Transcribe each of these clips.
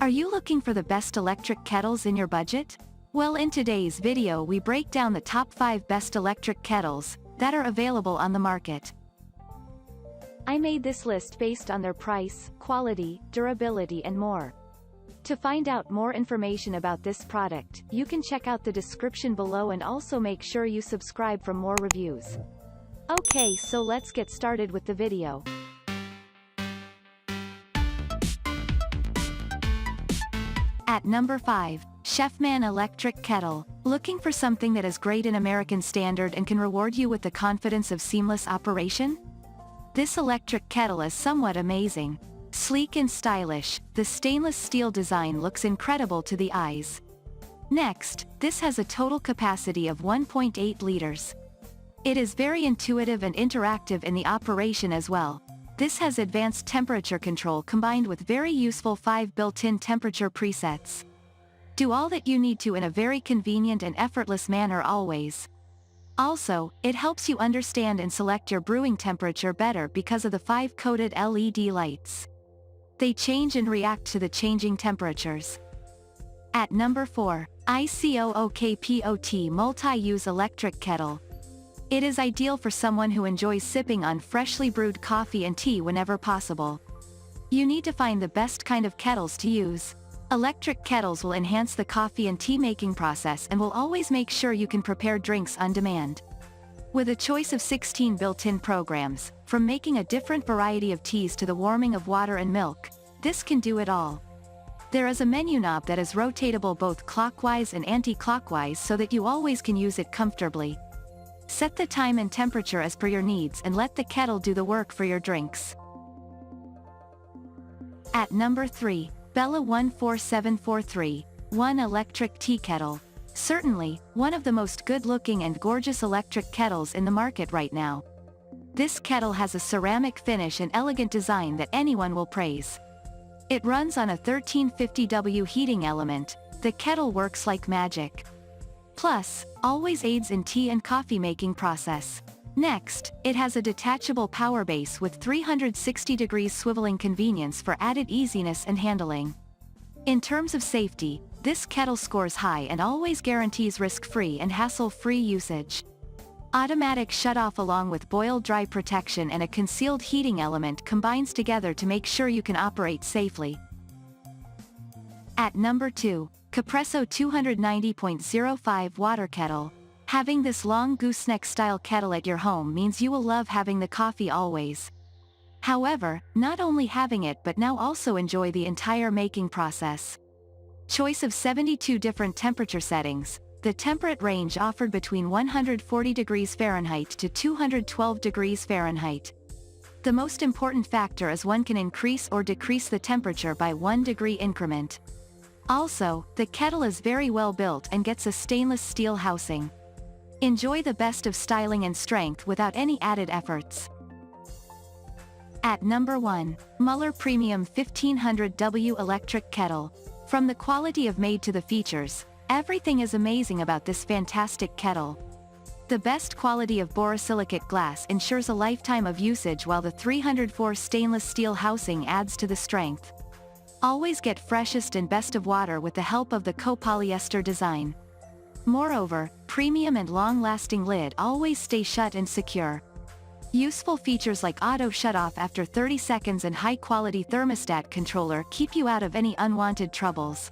Are you looking for the best electric kettles in your budget? Well, in today's video we break down the top 5 best electric kettles that are available on the market. I made this list based on their price, quality, durability and more. To find out more information about this product, you can check out the description below and also make sure you subscribe for more reviews. Okay, so let's get started with the video. At number 5, Chefman Electric Kettle. Looking for something that is great in American standard and can reward you with the confidence of seamless operation? This electric kettle is somewhat amazing. Sleek and stylish, the stainless steel design looks incredible to the eyes. Next, this has a total capacity of 1.8 liters. It is very intuitive and interactive in the operation as well. This has advanced temperature control combined with very useful 5 built-in temperature presets. Do all that you need to in a very convenient and effortless manner always. Also, it helps you understand and select your brewing temperature better because of the 5 coded LED lights. They change and react to the changing temperatures. At number 4, ICOOKPOT Multi-Use Electric Kettle. It is ideal for someone who enjoys sipping on freshly brewed coffee and tea whenever possible. You need to find the best kind of kettles to use. Electric kettles will enhance the coffee and tea making process and will always make sure you can prepare drinks on demand. With a choice of 16 built-in programs, from making a different variety of teas to the warming of water and milk, this can do it all. There is a menu knob that is rotatable both clockwise and anti-clockwise so that you always can use it comfortably. Set the time and temperature as per your needs and let the kettle do the work for your drinks. At number 3, Bella 14743, 1 Electric Tea Kettle. Certainly, one of the most good-looking and gorgeous electric kettles in the market right now. This kettle has a ceramic finish and elegant design that anyone will praise. It runs on a 1350W heating element. The kettle works like magic. Plus, always aids in tea and coffee making process. Next, it has a detachable power base with 360 degrees swiveling convenience for added easiness and handling. In terms of safety, this kettle scores high and always guarantees risk-free and hassle-free usage. Automatic shut-off along with boil-dry protection and a concealed heating element combines together to make sure you can operate safely. At number 2, Capresso 290.05 Water Kettle. Having this long gooseneck-style kettle at your home means you will love having the coffee always. However, not only having it but now also enjoy the entire making process. Choice of 72 different temperature settings, the temperate range offered between 140 degrees Fahrenheit to 212 degrees Fahrenheit. The most important factor is one can increase or decrease the temperature by 1 degree increment. Also, the kettle is very well built and gets a stainless steel housing. Enjoy the best of styling and strength without any added efforts. At number 1, Mueller Premium 1500W Electric Kettle. From the quality of made to the features, everything is amazing about this fantastic kettle. The best quality of borosilicate glass ensures a lifetime of usage while the 304 stainless steel housing adds to the strength. Always get freshest and best of water with the help of the copolyester design. Moreover, premium and long-lasting lid always stay shut and secure. Useful features like auto shut-off after 30 seconds and high-quality thermostat controller keep you out of any unwanted troubles.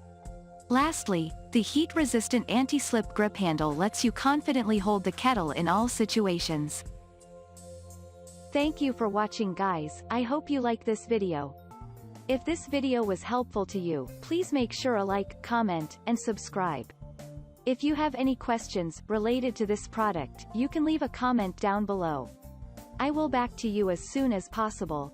Lastly, the heat-resistant anti-slip grip handle lets you confidently hold the kettle in all situations. Thank you for watching, guys. I hope you like this video. If this video was helpful to you, please make sure to like, comment, and subscribe. If you have any questions related to this product, you can leave a comment down below. I will back to you as soon as possible.